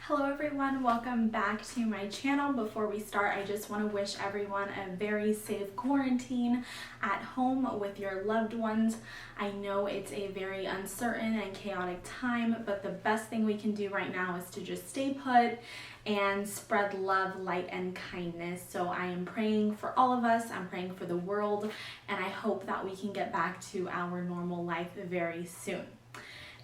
Hello everyone, welcome back to my channel. Before we start, I just want to wish everyone a very safe quarantine at home with your loved ones. I know it's a very uncertain and chaotic time, but the best thing we can do right now is to just stay put and spread love, light, and kindness. So I am praying for all of us, I'm praying for the world, and I hope that we can get back to our normal life very soon.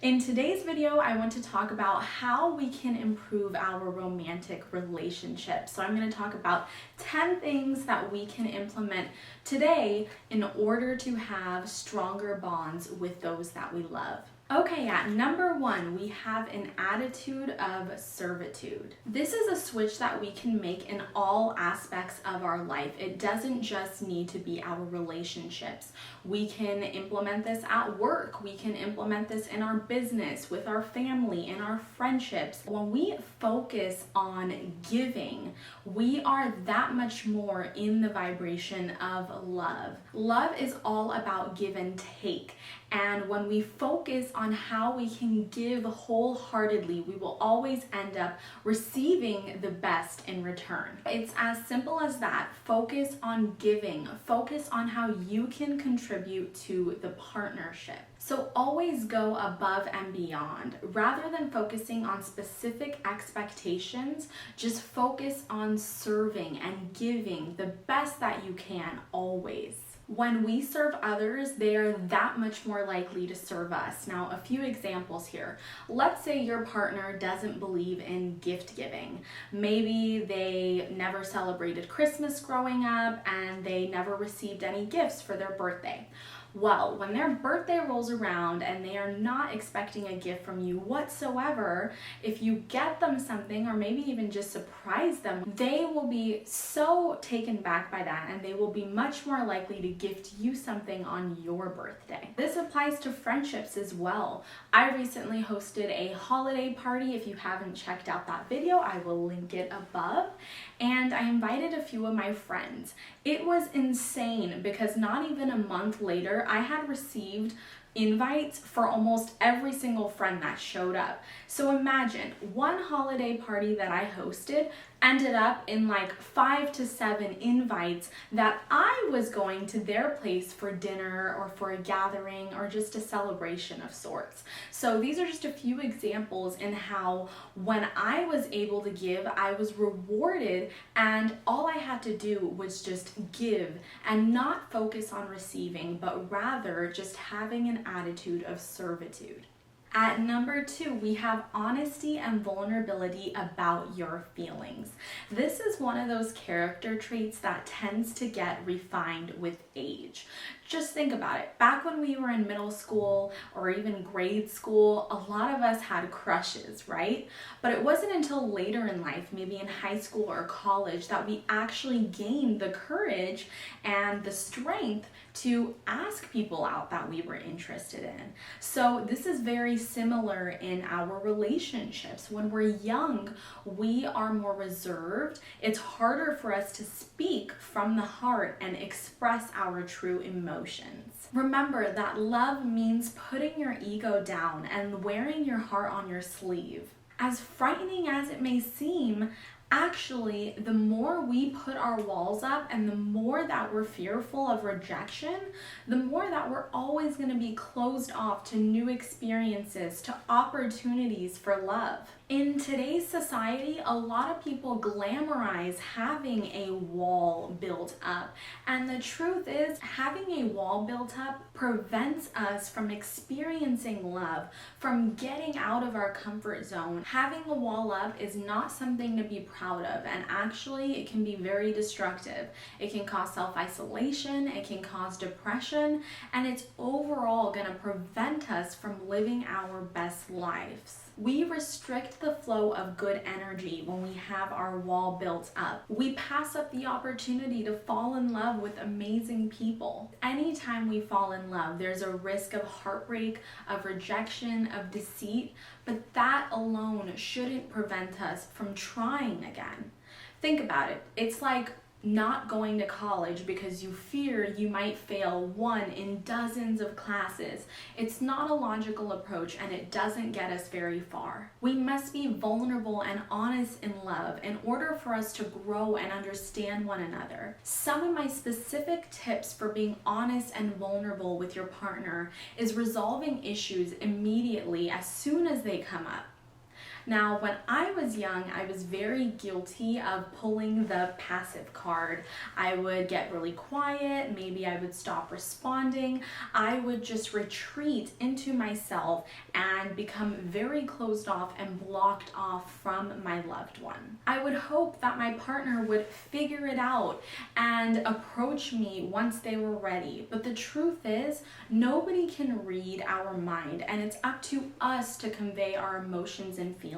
In today's video, I want to talk about how we can improve our romantic relationship. So I'm going to talk about 10 things that we can implement today in order to have stronger bonds with those that we love. Okay, at number 1, we have an attitude of servitude. This is a switch that we can make in all aspects of our life. It doesn't just need to be our relationships. We can implement this at work. We can implement this in our business, with our family, in our friendships. When we focus on giving, we are that much more in the vibration of love. Love is all about give and take. And when we focus on how we can give wholeheartedly, we will always end up receiving the best in return. It's as simple as that. Focus on giving. Focus on how you can contribute to the partnership. So always go above and beyond. Rather than focusing on specific expectations, just focus on serving and giving the best that you can always. When we serve others, they are that much more likely to serve us. Now, a few examples here. Let's say your partner doesn't believe in gift giving. Maybe they never celebrated Christmas growing up and they never received any gifts for their birthday. Well, when their birthday rolls around and they are not expecting a gift from you whatsoever, if you get them something or maybe even just surprise them, they will be so taken back by that and they will be much more likely to gift you something on your birthday. This applies to friendships as well. I recently hosted a holiday party. If you haven't checked out that video, I will link it above. And I invited a few of my friends. It was insane because not even a month later, I had received invites for almost every single friend that showed up. So imagine one holiday party that I hosted ended up in like 5 to 7 invites that I was going to their place for dinner or for a gathering or just a celebration of sorts. So these are just a few examples in how when I was able to give, I was rewarded, and all I had to do was just give and not focus on receiving, but rather just having an attitude of servitude. At number 2, we have honesty and vulnerability about your feelings. This is one of those character traits that tends to get refined with age. Just think about it. Back when we were in middle school or even grade school, a lot of us had crushes, right? But it wasn't until later in life, maybe in high school or college, that we actually gained the courage and the strength to ask people out that we were interested in. So this is very similar in our relationships. When we're young, we are more reserved. It's harder for us to speak from the heart and express our true emotions. Remember that love means putting your ego down and wearing your heart on your sleeve. As frightening as it may seem, actually, the more we put our walls up and the more that we're fearful of rejection, the more that we're always going to be closed off to new experiences, to opportunities for love. In today's society, a lot of people glamorize having a wall built up. And the truth is, having a wall built up prevents us from experiencing love, from getting out of our comfort zone. Having a wall up is not something to be proud of, and actually it can be very destructive. It can cause self-isolation, it can cause depression, and it's overall going to prevent us from living our best lives. We restrict the flow of good energy when we have our wall built up. We pass up the opportunity to fall in love with amazing people. Anytime we fall in love, there's a risk of heartbreak, of rejection, of deceit, but that alone shouldn't prevent us from trying again. Think about it. It's like not going to college because you fear you might fail one in dozens of classes. It's not a logical approach, and it doesn't get us very far. We must be vulnerable and honest in love in order for us to grow and understand one another. Some of my specific tips for being honest and vulnerable with your partner is resolving issues immediately as soon as they come up. Now, when I was young, I was very guilty of pulling the passive card. I would get really quiet, maybe I would stop responding. I would just retreat into myself and become very closed off and blocked off from my loved one. I would hope that my partner would figure it out and approach me once they were ready. But the truth is, nobody can read our mind, and it's up to us to convey our emotions and feelings.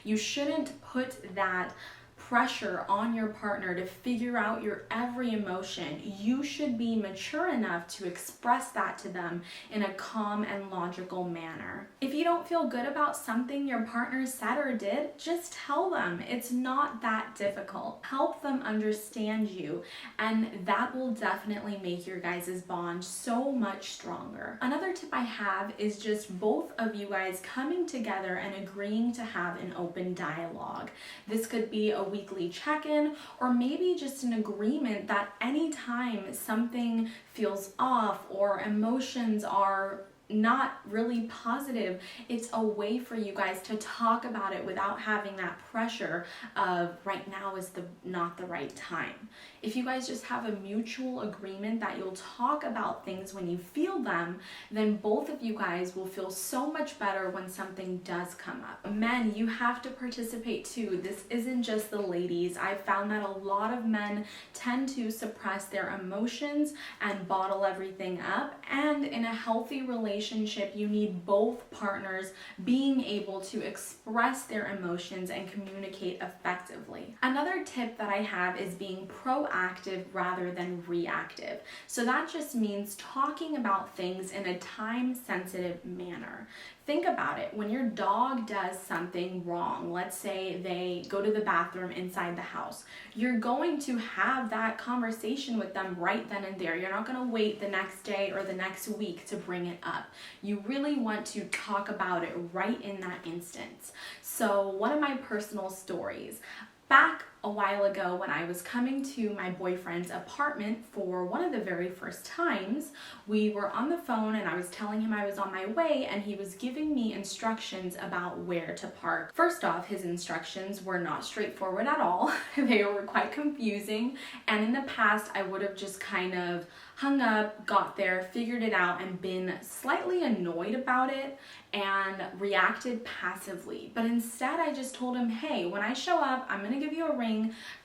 You shouldn't put that pressure on your partner to figure out your every emotion. You should be mature enough to express that to them in a calm and logical manner. If you don't feel good about something your partner said or did, just tell them. It's not that difficult. Help them understand you, and that will definitely make your guys' bond so much stronger. Another tip I have is just both of you guys coming together and agreeing to have an open dialogue. This could be a weekly check-in, or maybe just an agreement that anytime something feels off or emotions are not really positive, it's a way for you guys to talk about it without having that pressure of right now is not the right time. If you guys just have a mutual agreement that you'll talk about things when you feel them, then both of you guys will feel so much better when something does come up. Men, you have to participate too. This isn't just the ladies. I've found that a lot of men tend to suppress their emotions and bottle everything up, and in a healthy relationship, you need both partners being able to express their emotions and communicate effectively. Another tip that I have is being proactive rather than reactive. So that just means talking about things in a time-sensitive manner. Think about it. When your dog does something wrong, let's say they go to the bathroom inside the house, you're going to have that conversation with them right then and there. You're not going to wait the next day or the next week to bring it up. You really want to talk about it right in that instance. So one of my personal stories, back a while ago when I was coming to my boyfriend's apartment for one of the very first times, we were on the phone and I was telling him I was on my way, and he was giving me instructions about where to park. First off, his instructions were not straightforward at all. They were quite confusing, and in the past I would have just kind of hung up, got there, figured it out, and been slightly annoyed about it and reacted passively. But instead I just told him, hey, when I show up, I'm gonna give you a ring,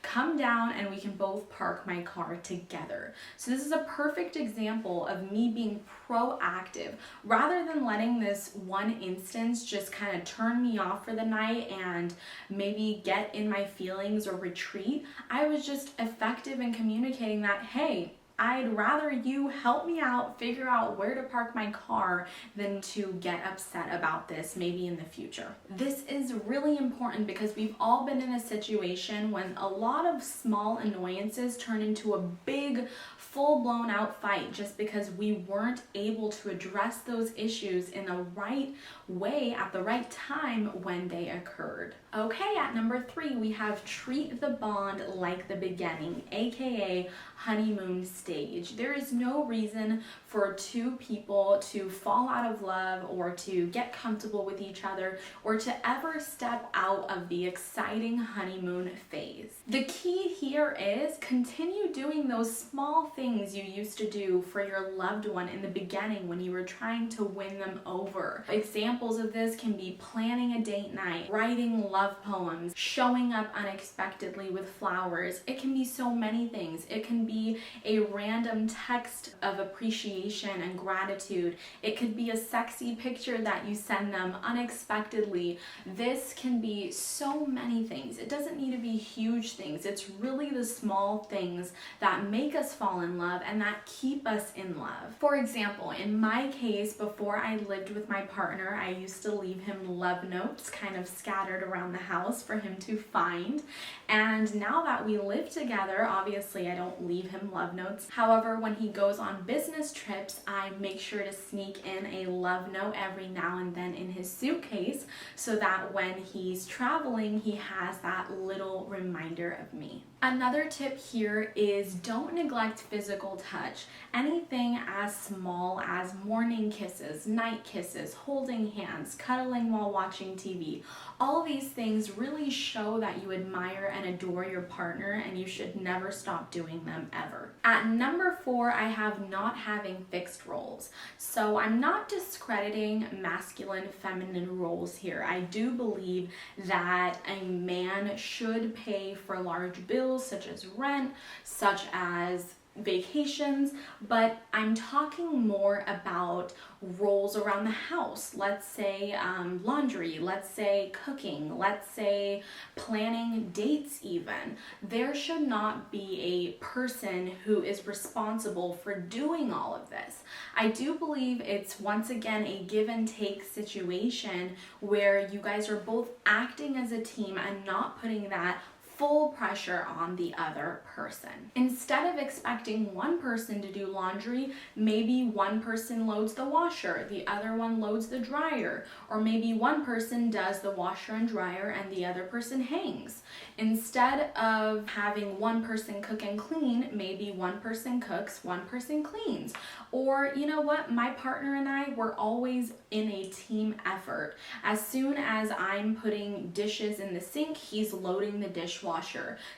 come down and we can both park my car together. So this is a perfect example of me being proactive. Rather than letting this one instance just kind of turn me off for the night and maybe get in my feelings or retreat, I was just effective in communicating that, hey, I'd rather you help me out, figure out where to park my car than to get upset about this maybe in the future. This is really important because we've all been in a situation when a lot of small annoyances turn into a big, full-blown out fight just because we weren't able to address those issues in the right way at the right time when they occurred. Okay, at number 3, we have treat the bond like the beginning, aka honeymoon stage. There is no reason for two people to fall out of love or to get comfortable with each other or to ever step out of the exciting honeymoon phase. The key here is continue doing those small things you used to do for your loved one in the beginning when you were trying to win them over. Examples of this can be planning a date night, writing love poems, showing up unexpectedly with flowers. It can be so many things. It can be a random text of appreciation and gratitude. It could be a sexy picture that you send them unexpectedly. This can be so many things. It doesn't need to be huge things. It's really the small things that make us fall in love and that keep us in love. For example, in my case, before I lived with my partner, I used to leave him love notes kind of scattered around the house for him to find. And now that we live together, obviously I don't leave him love notes. However, when he goes on business trips, I make sure to sneak in a love note every now and then in his suitcase so that when he's traveling, he has that little reminder of me. Another tip here is don't neglect physical touch. Anything as small as morning kisses, night kisses, holding hands, cuddling while watching TV. All these things really show that you admire and adore your partner, and you should never stop doing them ever. At number 4, I have not having fixed roles. So I'm not discrediting masculine, feminine roles here. I do believe that a man should pay for large bills such as rent, such as vacations, but I'm talking more about roles around the house. Let's say laundry, let's say cooking, let's say planning dates even. There should not be a person who is responsible for doing all of this. I do believe it's once again a give and take situation where you guys are both acting as a team and not putting that full pressure on the other person. Instead of expecting one person to do laundry, maybe one person loads the washer, the other one loads the dryer, or maybe one person does the washer and dryer and the other person hangs. Instead of having one person cook and clean, maybe one person cooks, one person cleans. Or you know what, my partner and I, we're always in a team effort. As soon as I'm putting dishes in the sink, he's loading the dishwasher.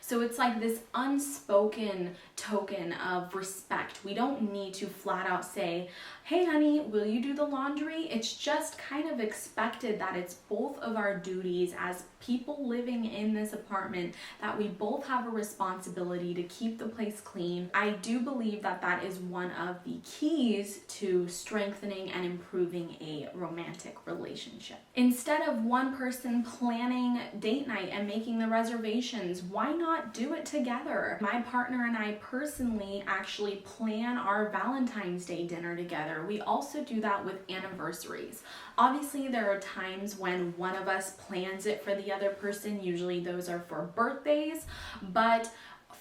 So it's like this unspoken token of respect. We don't need to flat out say, hey honey, will you do the laundry? It's just kind of expected that it's both of our duties as people living in this apartment, that we both have a responsibility to keep the place clean. I do believe that that is one of the keys to strengthening and improving a romantic relationship. Instead of one person planning date night and making the reservations, why not do it together? My partner and I personally actually plan our Valentine's Day dinner together. We also do that with anniversaries. Obviously, there are times when one of us plans it for the other person. Usually those are for birthdays, but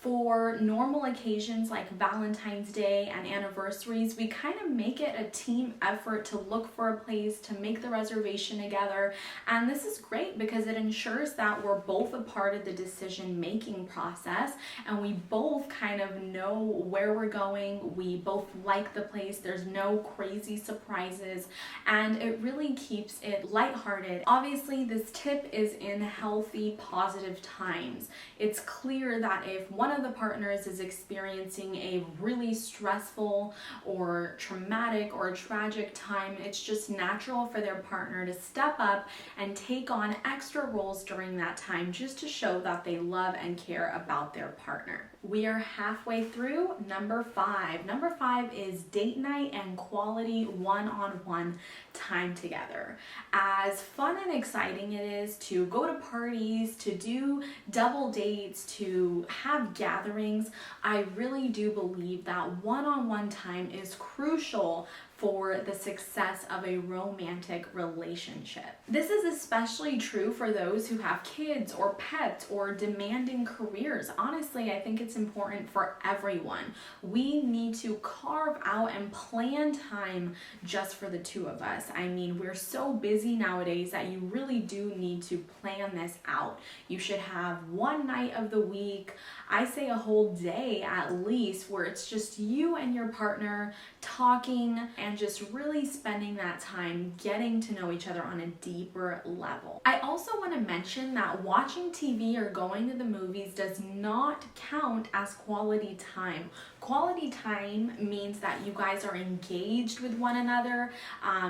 for normal occasions like Valentine's Day and anniversaries, we kind of make it a team effort to look for a place, to make the reservation together. And this is great because it ensures that we're both a part of the decision-making process and we both kind of know where we're going. We both like the place. There's no crazy surprises, and it really keeps it lighthearted. Obviously, this tip is in healthy, positive times. It's clear that if one of the partners is experiencing a really stressful or traumatic or tragic time, it's just natural for their partner to step up and take on extra roles during that time just to show that they love and care about their partner. We are halfway through number 5. Number 5 is date night and quality one-on-one time together. As fun and exciting it is to go to parties, to do double dates, to have gatherings, I really do believe that one-on-one time is crucial for the success of a romantic relationship. This is especially true for those who have kids or pets or demanding careers. Honestly, I think it's important for everyone. We need to carve out and plan time just for the two of us. I mean, we're so busy nowadays that you really do need to plan this out. You should have one night of the week, I say a whole day at least, where it's just you and your partner talking and just really spending that time getting to know each other on a deeper level. I also want to mention that watching TV or going to the movies does not count as quality time. Quality time means that you guys are engaged with one another.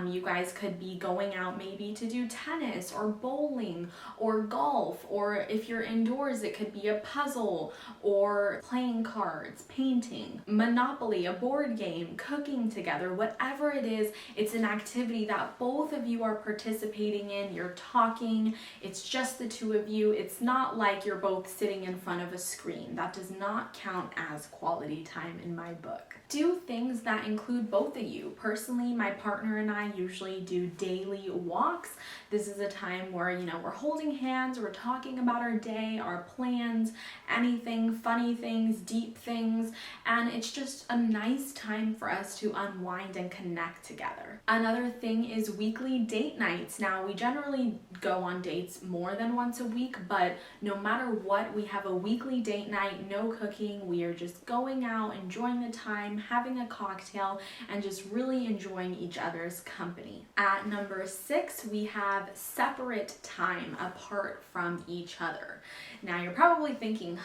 You guys could be going out maybe to do tennis or bowling or golf, or if you're indoors, it could be a puzzle or playing cards, painting, Monopoly, a board game, cooking together, whatever it is, it's an activity that both of you are participating in. You're talking, it's just the two of you. It's not like you're both sitting in front of a screen. That does not count as quality time in my book. Do things that include both of you. Personally, my partner and I usually do daily walks. This is a time where, we're holding hands, we're talking about our day, our plans, anything, funny things, deep things, and it's just a nice time for us to unwind and connect together. Another thing is weekly date nights. Now, we generally go on dates more than once a week, but no matter what, we have a weekly date night, no cooking. We are just going out, enjoying the time, having a cocktail, and just really enjoying each other's company. At number 6, we have separate time apart from each other. Now, you're probably thinking,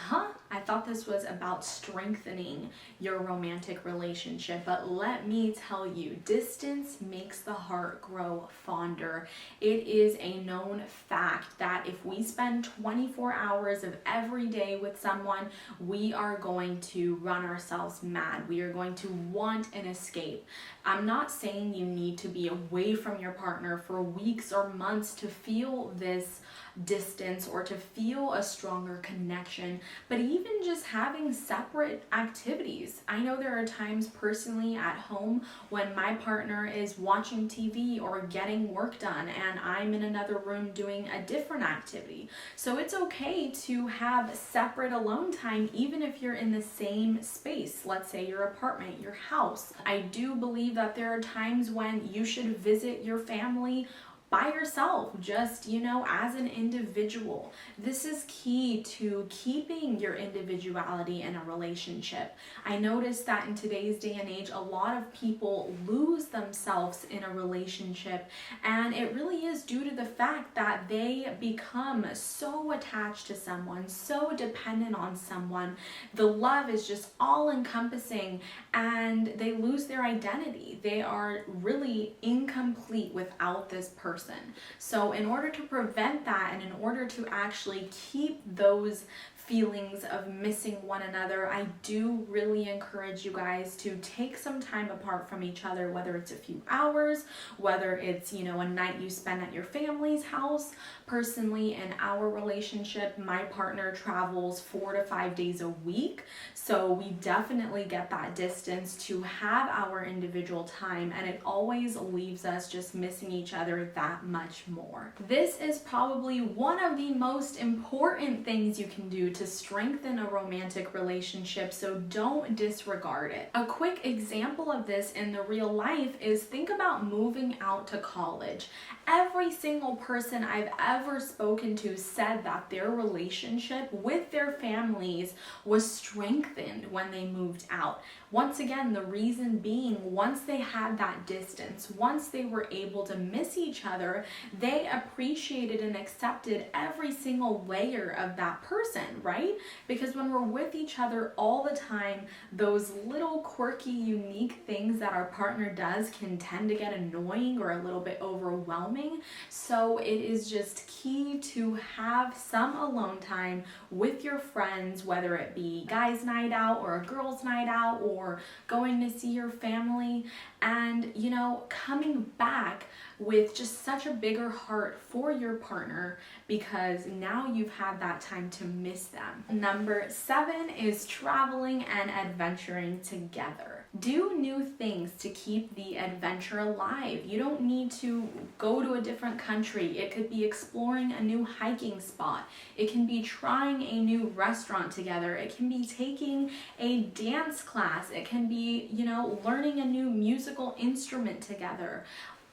I thought this was about strengthening your romantic relationship, but let me tell you, distance makes the heart grow fonder. It is a known fact that if we spend 24 hours of every day with someone, we are going to run ourselves mad. We are going to want an escape. I'm not saying you need to be away from your partner for weeks or months to feel this distance or to feel a stronger connection, but even just having separate activities. I know there are times personally at home when my partner is watching TV or getting work done and I'm in another room doing a different activity. So it's okay to have separate alone time even if you're in the same space. Let's say your apartment, your house. I do believe that there are times when you should visit your family by yourself, just, as an individual. This is key to keeping your individuality in a relationship. I noticed that in today's day and age, a lot of people lose themselves in a relationship, and it really is due to the fact that they become so attached to someone, so dependent on someone. The love is just all encompassing, and they lose their identity. They are really incomplete without this person. So in order to prevent that and in order to actually keep those feelings of missing one another, I do really encourage you guys to take some time apart from each other, whether it's a few hours, whether it's, a night you spend at your family's house. Personally, in our relationship, my partner travels 4 to 5 days a week, so we definitely get that distance to have our individual time, and it always leaves us just missing each other that much more. This is probably one of the most important things you can do to strengthen a romantic relationship, so don't disregard it. A quick example of this in the real life is think about moving out to college. Every single person I've ever spoken to said that their relationship with their families was strengthened when they moved out. Once again, the reason being, once they had that distance, once they were able to miss each other, they appreciated and accepted every single layer of that person, right? Because when we're with each other all the time, those little quirky, unique things that our partner does can tend to get annoying or a little bit overwhelming. So it is just key to have some alone time with your friends, whether it be guys' night out or a girls' night out or going to see your family, and coming back with just such a bigger heart for your partner because now you've had that time to miss them. Number 7 is traveling and adventuring together. Do new things to keep the adventure alive. You don't need to go to a different country. It could be exploring a new hiking spot. It can be trying a new restaurant together. It can be taking a dance class. It can be, learning a new musical instrument together.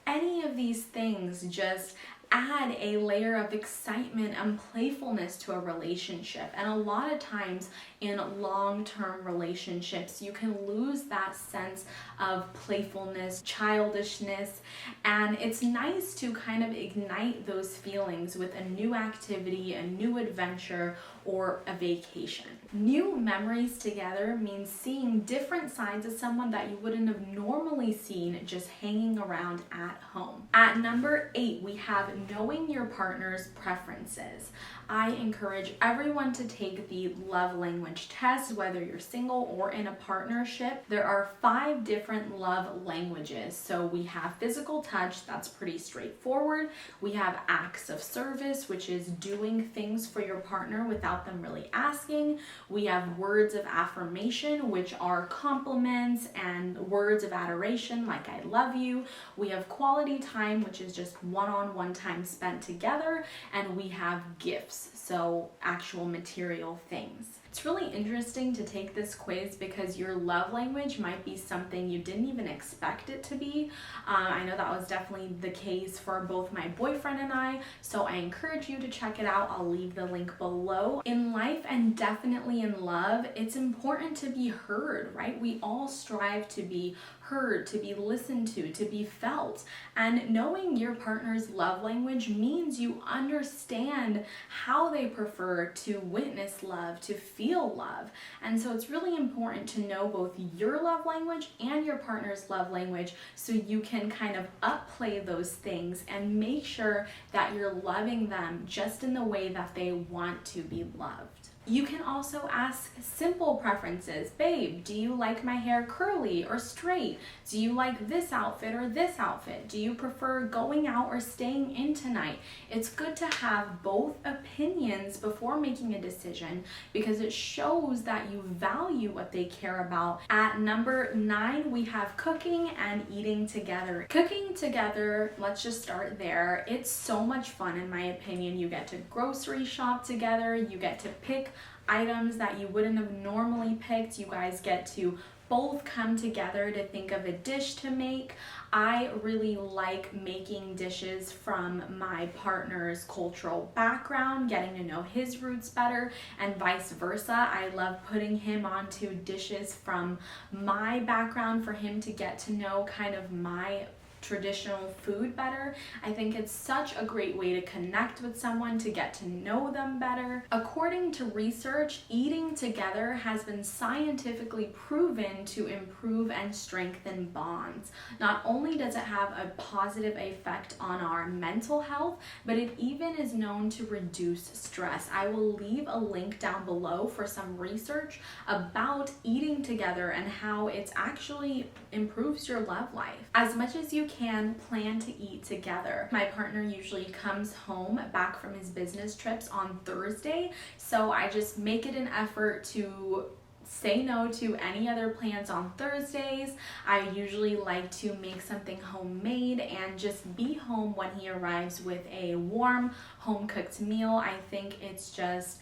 Any of these things just add a layer of excitement and playfulness to a relationship. And a lot of times in long-term relationships, you can lose that sense of playfulness, childishness, and it's nice to kind of ignite those feelings with a new activity, a new adventure, or a vacation. New memories together means seeing different sides of someone that you wouldn't have normally seen just hanging around at home. At number 8, we have knowing your partner's preferences. I encourage everyone to take the love language test, whether you're single or in a partnership. There are 5 different love languages. So we have physical touch, that's pretty straightforward. We have acts of service, which is doing things for your partner without them really asking. We have words of affirmation, which are compliments and words of adoration, like I love you. We have quality time, which is just one-on-one time spent together. And we have gifts, so actual material things. It's really interesting to take this quiz because your love language might be something you didn't even expect it to be. I know that was definitely the case for both my boyfriend and I, so I encourage you to check it out. I'll leave the link below. In life, and definitely in love, it's important to be heard, right? We all strive to be heard, to be listened to be felt. And knowing your partner's love language means you understand how they prefer to witness love, to feel love. And so it's really important to know both your love language and your partner's love language so you can kind of upplay those things and make sure that you're loving them just in the way that they want to be loved. You can also ask simple preferences. Babe, do you like my hair curly or straight? Do you like this outfit or this outfit? Do you prefer going out or staying in tonight? It's good to have both opinions before making a decision because it shows that you value what they care about. At number 9, we have cooking and eating together. Cooking together, let's just start there. It's so much fun in my opinion. You get to grocery shop together, you get to pick items that you wouldn't have normally picked. You guys get to both come together to think of a dish to make. I really like making dishes from my partner's cultural background, getting to know his roots better, and vice versa. I love putting him onto dishes from my background for him to get to know kind of my traditional food better. I think it's such a great way to connect with someone, to get to know them better. According to research, eating together has been scientifically proven to improve and strengthen bonds. Not only does it have a positive effect on our mental health, but it even is known to reduce stress. I will leave a link down below for some research about eating together and how it actually improves your love life. As much as you can, plan to eat together. My partner usually comes home back from his business trips on Thursday, so I just make it an effort to say no to any other plans on Thursdays. I usually like to make something homemade and just be home when he arrives with a warm, home-cooked meal. I think it's just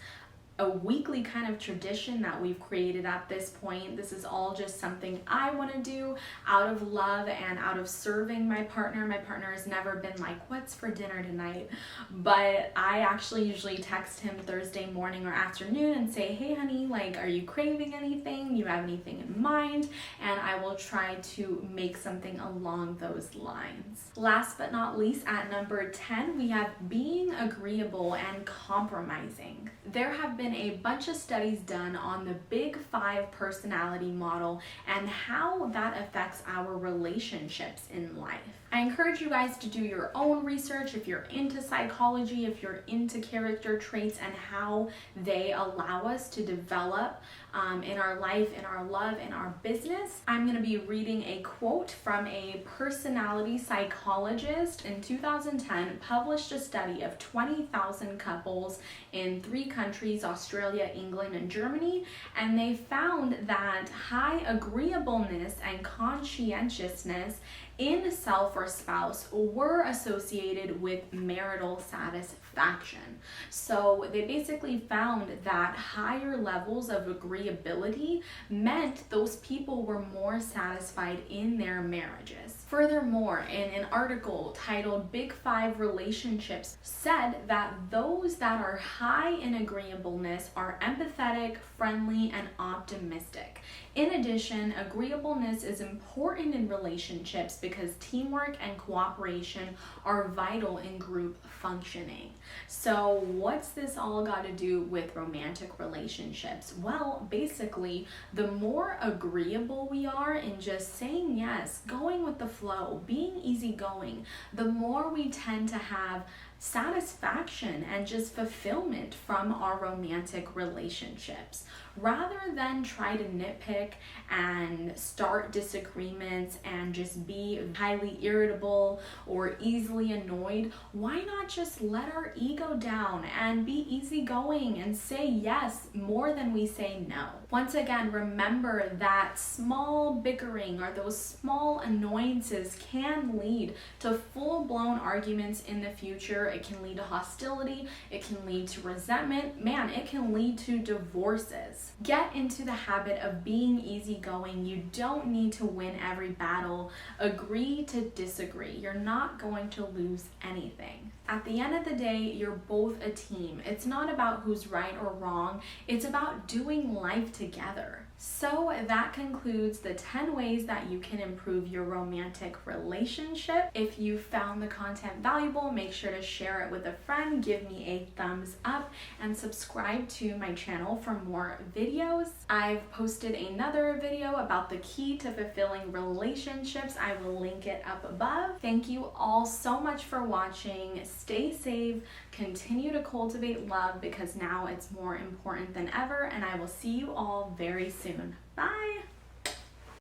a weekly kind of tradition that we've created at this point. This is all just something I want to do out of love and out of serving my partner. My partner has never been like, what's for dinner tonight? But I actually usually text him Thursday morning or afternoon and say, hey honey, like, are you craving anything? Do you have anything in mind? And I will try to make something along those lines. Last but not least, at number 10, we have being agreeable and compromising. There have been a bunch of studies done on the Big 5 personality model and how that affects our relationships in life. I encourage you guys to do your own research if you're into psychology, if you're into character traits and how they allow us to develop in our life, in our love, in our business. I'm going to be reading a quote from a personality psychologist. In 2010, published a study of 20,000 couples in 3 countries, Australia, England, and Germany, and they found that high agreeableness and conscientiousness in self or spouse were associated with marital satisfaction. So they basically found that higher levels of agreeability meant those people were more satisfied in their marriages. Furthermore, in an article titled Big 5 Relationships said that those that are high in agreeableness are empathetic, friendly, and optimistic. In addition, agreeableness is important in relationships because teamwork and cooperation are vital in group functioning. So what's this all got to do with romantic relationships? Well, basically, the more agreeable we are in just saying yes, going with the flow, being easygoing, the more we tend to have satisfaction and just fulfillment from our romantic relationships. Rather than try to nitpick and start disagreements and just be highly irritable or easily annoyed, why not just let our ego down and be easygoing and say yes more than we say no? Once again, remember that small bickering or those small annoyances can lead to full-blown arguments in the future. It can lead to hostility, it can lead to resentment, man, it can lead to divorces. Get into the habit of being easygoing. You don't need to win every battle. Agree to disagree. You're not going to lose anything. At the end of the day, you're both a team. It's not about who's right or wrong. It's about doing life together. So that concludes the 10 ways that you can improve your romantic relationship. If you found the content valuable, make sure to share it with a friend, give me a thumbs up, and subscribe to my channel for more videos. I've posted another video about the key to fulfilling relationships. I will link it up above. Thank you all so much for watching. Stay safe, continue to cultivate love because now it's more important than ever, and I will see you all very soon. Bye!